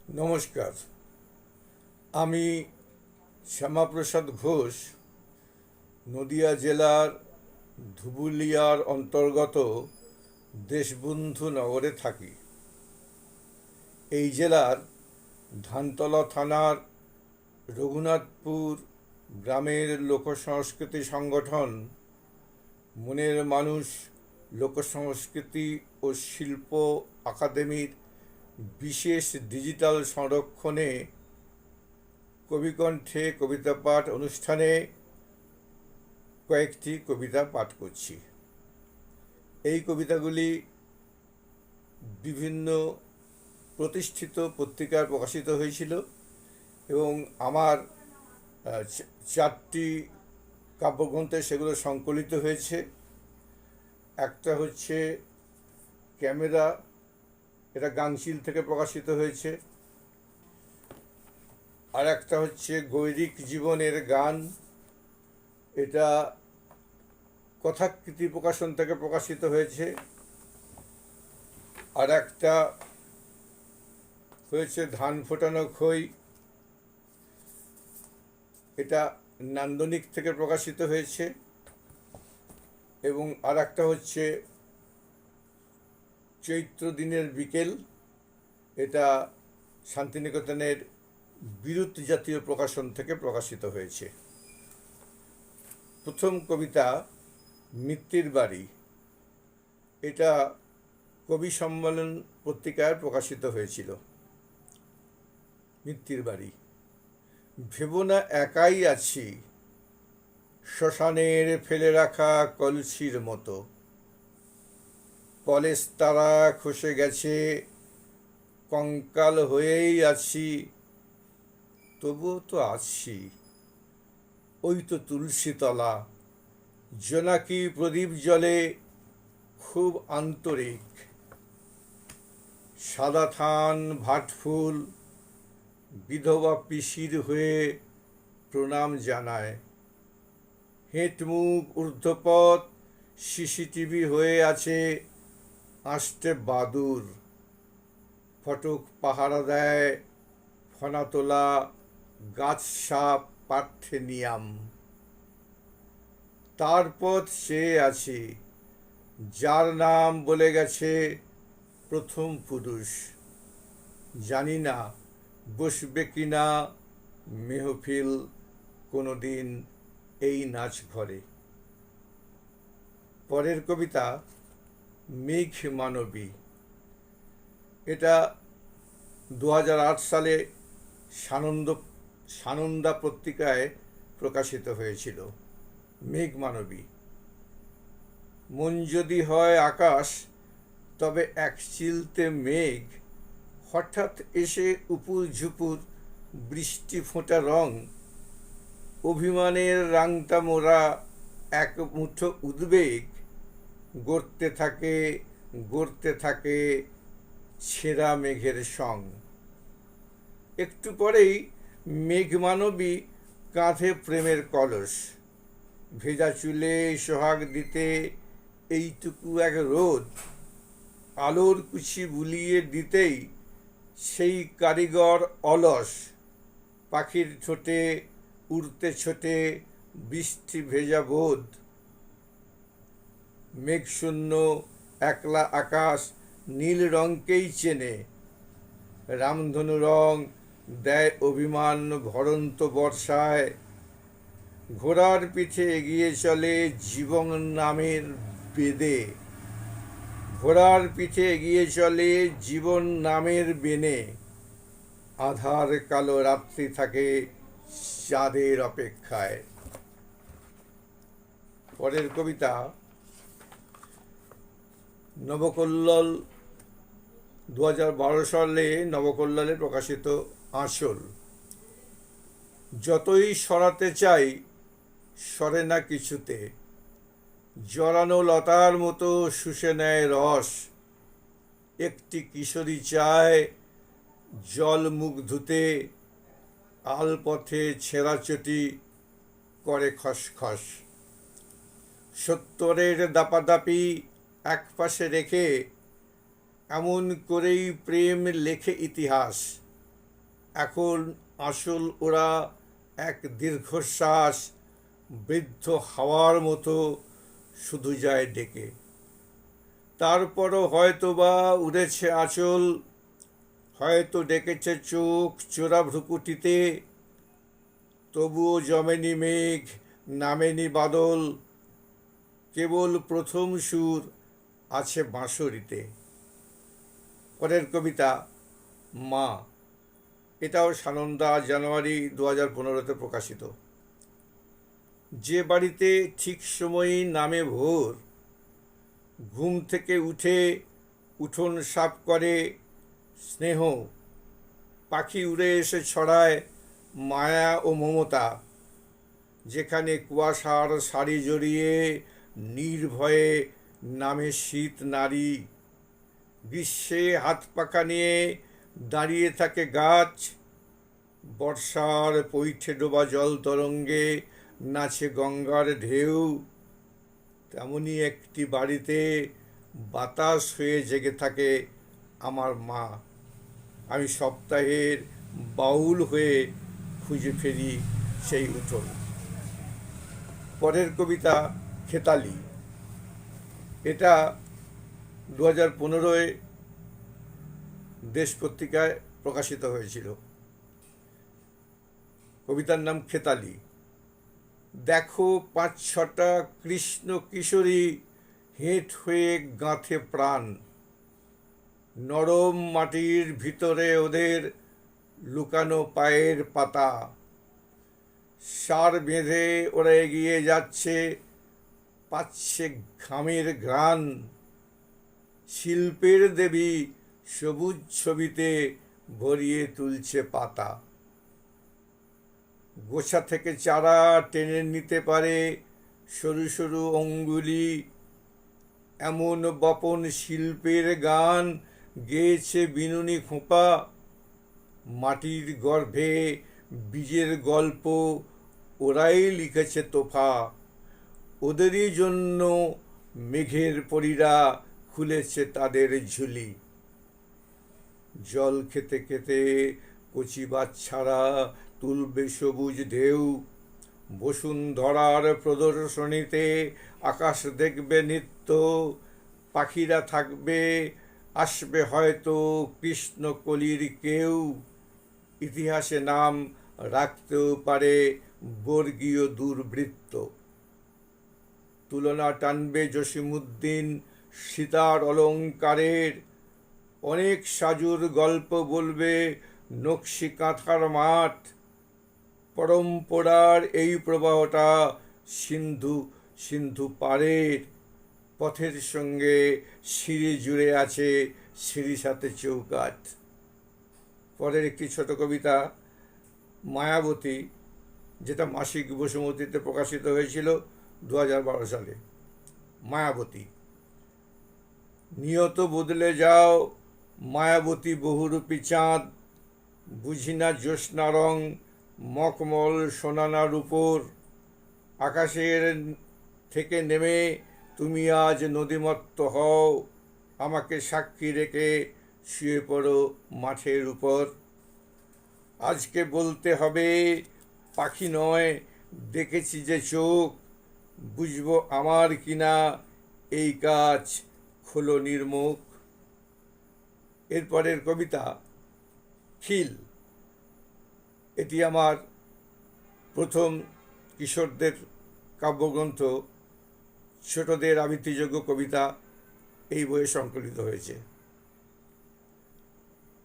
নমস্কার। আমি শ্যামাপ্রসাদ ঘোষ নদিয়া জেলার ধুবুলিয়ার অন্তর্গত দেশবন্ধু নগরে থাকি। এই জেলার ধানতলা থানার রঘুনাথপুর গ্রামের লোকসংস্কৃতি সংগঠন মনের মানুষ লোকসংস্কৃতি ও শিল্প আকাদেমির বিশেষ ডিজিটাল সংরক্ষণে কবিকণ্ঠে কবিতা পাঠ অনুষ্ঠানে কয়েকটি কবিতা পাঠ করছি। এই কবিতাগুলি বিভিন্ন প্রতিষ্ঠিত পত্রিকায় প্রকাশিত হয়েছিল এবং আমার চারটি কাব্যগ্রন্থে সেগুলো সংকলিত হয়েছে। একটা হচ্ছে ক্যামেরা, এটা গাংচিল থেকে প্রকাশিত হয়েছে। আর একটা হচ্ছে গৈরিক জীবনের গান, এটা কথাকৃতি প্রকাশন থেকে প্রকাশিত হয়েছে। আর একটা হয়েছে ধান ফোটানো খই, এটা নান্দনিক থেকে প্রকাশিত হয়েছে। এবং আর একটা হচ্ছে চৈত্র দিনের বিকেল, এটা শান্তিনিকেতনের বিরুত জাতীয় প্রকাশন থেকে প্রকাশিত হয়েছে। প্রথম কবিতা মিত্তির বাড়ি, এটা কবি সম্মেলন পত্রিকায় প্রকাশিত হয়েছিল। মিত্তির বাড়ি। ভেবো না একাই আছি, শ্মশানের ফেলে রাখা কলসির মতো। কলেজ তারা খসে গেছে, কঙ্কাল হয়েই আছি, তবুও তো আছি। ওই তো তুলসীতলা, জোনাকি প্রদীপ জলে খুব আন্তরিক। সাদা থান ভাটফুল বিধবা পিসির হয়ে প্রণাম জানায়। হেঁটমুখ ঊর্ধ্বপথ সিসিটিভি হয়ে আছে, আষ্টে বাদুর। ফটক পাহারা দেয় ফনাতোলা গাছ সাপ পার্থেনিয়াম। তার পথ চেয়ে আছি, যার নাম বলে গেছে প্রথম পুরুষ। জানি না বসবে কিনা মেহফিল কোনোদিন এই নাচ ঘরে। পরের কবিতা মেঘ মানবী, এটা 2008 সালে সানন্দা পত্রিকায় প্রকাশিত হয়েছিল। মেঘ মানবী। মন যদি হয় আকাশ, তবে এক চিলতে মেঘ হঠাৎ এসে উপুর ঝুপুর বৃষ্টি ফোঁটা রং। অভিমানের রাংটা মোরা এক মুঠো উদ্বেগ, গড়তে থাকে ছেঁড়া মেঘের সং। একটু পরেই মেঘমানবী কাঁধে প্রেমের কলস। ভেজা চুলে সোহাগ দিতে এইটুকু এক রোদ। আলোর কুচি বুলিয়ে দিতেই সেই কারিগর অলস। পাখির ঠোঁটে উড়তে ছোটে বৃষ্টি ভেজা বোধ। মেঘশূন্য একলা আকাশ নীল রঙকেই চেনে। রামধনু রং দেয় অভিমান ভরন্ত বর্ষায়। ঘোড়ার পিঠে এগিয়ে চলে জীবন নামের বেদে। ঘোড়ার পিঠে এগিয়ে চলে জীবন নামের বেনে। আধার কালো রাত্রি থাকে চাঁদের অপেক্ষায়। পরের কবিতা নবকল্লোল, 2012 সালে নবকল্লোলে প্রকাশিত আঁচল। যতই সরাতে চাই সরে না কিছুতে। জড়ানো লতার মতো শুষে নেয় রস। একটি কিশোরী চায় জল মুখ ধুতে। আলপথে ছেঁড়াচটি করে খসখস। সত্তরের দাপাদাপি একপাশে রেখে এমন করেই প্রেম লেখে ইতিহাস। এখন আসল ওরা এক দীর্ঘশ্বাস বৃদ্ধ হাওয়ার মতো শুধু যায় ডেকে। তারপরও হয়তো বা উড়েছে আঁচল, হয়তো ডেকেছে চোখ চোরা ভ্রুকুটিতে, তবুও জমেনি মেঘ, নামেনি বাদল, কেবল প্রথম সুর আছে বাঁশরিতে। পরের কবিতা মা। এটাও সানন্দা, জানুয়ারি 2015-তে প্রকাশিত। যে বাড়িতে ঠিক সময়ই নামে ভোর, ঘুম থেকে উঠে উঠোন সাফ করে স্নেহ, পাখি উড়ে এসে ছড়ায় মায়া ও মমতা, যেখানে কুয়াশার শাড়ি জড়িয়ে নির্ভয়ে নামে শীত নারী, গ্রীষ্মে হাত পাখা নিয়ে দাঁড়িয়ে থাকে গাছ, বর্ষার পৈঠে ডোবা জল তরঙ্গে নাচে গঙ্গার ঢেউ, তেমনি একটি বাড়িতে বাতাস হয়ে জেগে থাকে আমার মা। আমি সপ্তাহের বাউল হয়ে খুঁজে ফেরি সেই উঠোন। পরের কবিতা খেতালি। এটা 2015-য় দেশ পত্রিকায় প্রকাশিত হয়েছিল। কবিতার নাম খেতালি। দেখো 5-6টা কৃষ্ণ কিশোরী হেঁট হয়ে গাঁথে প্রাণ, নরম মাটির ভিতরে ওদের লুকানো পায়ের পাতা, সার বেঁধে ওরা এগিয়ে যাচ্ছে, পাচ্ছে ঘামের ঘ্রাণ, শিল্পের দেবী সবুজ ছবিতে ভরিয়ে তুলছে পাতা। গোছা থেকে চারা টেনে নিতে পারে সরু সরু অঙ্গুলি, এমন বপন শিল্পের গান গেয়েছে বিনুনি খোঁপা, মাটির গর্ভে বীজের গল্প ওরাই লিখেছে তোফা, ওদেরই জন্য মেঘের পরীরা খুলেছে তাদের ঝুলি। জল খেতে খেতে কচি বাচ্চারা তুলবে সবুজ ঢেউ, বসুন্ধরার প্রদর্শনীতে আকাশ দেখবে নিত্য, পাখিরা থাকবে, আসবে হয়তো কৃষ্ণকলির কেউ, ইতিহাসে নাম রাখতেও পারে বর্গীয় দুর্বৃত্ত। তুলনা টানবে জসিমউদ্দিন সীতার অলঙ্কারের, অনেক সাজুর গল্প বলবে নকশি কাঁথার মাঠ, পরম্পরার এই প্রবাহটা সিন্ধু সিন্ধু পাড়ের, পথের সঙ্গে সিঁড়ি জুড়ে আছে সিঁড়ির সাথে চৌকাঠ। পরের একটি ছোট কবিতা মায়াবতী, যেটা মাসিক বসুমতীতে প্রকাশিত হয়েছিল 2012 সালে। মায়াবতী। নিয়ত বদলে যাও মায়াবতী বহুরূপী চাঁদ, বুঝি না জ্যোৎস্না রং মখমল সোনানার উপর, আকাশের থেকে নেমে তুমি আজ নদীমত্ত হও, আমাকে সাক্ষী রেখে শুয়ে পড়ো মাঠের উপর। আজকে বলতে হবে পাখি নয় দেখেছি যে চোখ, বুঝবো আমার কিনা এই কাজ খোলো নির্মুখ। এরপরের কবিতা খিল। এটি আমার প্রথম কিশোরদের কাব্যগ্রন্থ ছোটদের আবৃত্তিযোগ্য কবিতা, এই বইয়ে সংকলিত হয়েছে।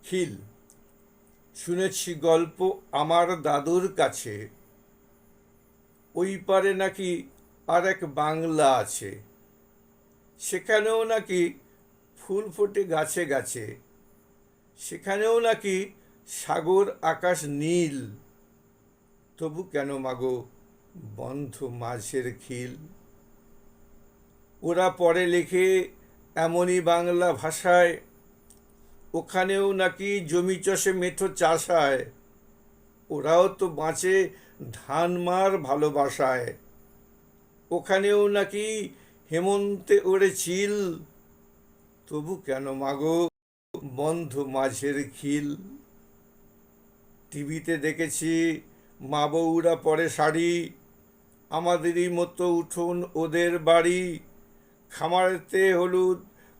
খিল। শুনেছি গল্প আমার দাদুর কাছে, ওই পারে নাকি আর এক বাংলা আছে, সেখানেও নাকি ফুল ফোটে গাছে গাছে, সেখানেও নাকি সাগর আকাশ নীল, তবু কেন মাগো বন্ধ মাঝের খিল। ওরা পড়ে লেখে এমনই বাংলা ভাষায়, ওখানেও নাকি জমি চষে মেঠো চাষ হয়, ওরাও তো বাঁচে ধান মার ভালোবাসায়, ওখানেও নাকি হেমন্তে ওড়ে চিল, তবু কেন মাগো বন্ধ মাঝের খিল। টিভিতে দেখেছি মা বউরা পরে শাড়ি, আমাদেরই মতো উঠোন ওদের বাড়ি।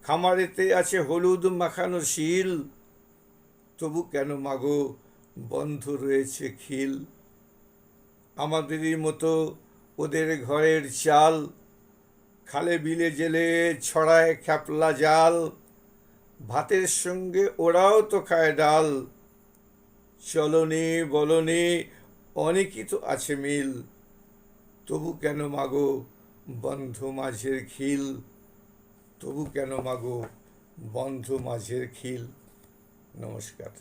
খামারেতে আছে হলুদ মাখানো শিল, তবু কেন মাগো বন্ধ রয়েছে খিল। আমাদেরই মতো ওদের ঘরের চাল, খালে বিলে জেলে ছড়ায় খ্যাপলা জাল। ভাতের সঙ্গে ওরাও তো খায় ডাল। চলনি বলনি অনেকই তো আছে মিল, তবু কেন মাগো বন্ধ মাঝের খিল। তবু কেন মাগো বন্ধ মাঝের খিল। নমস্কার।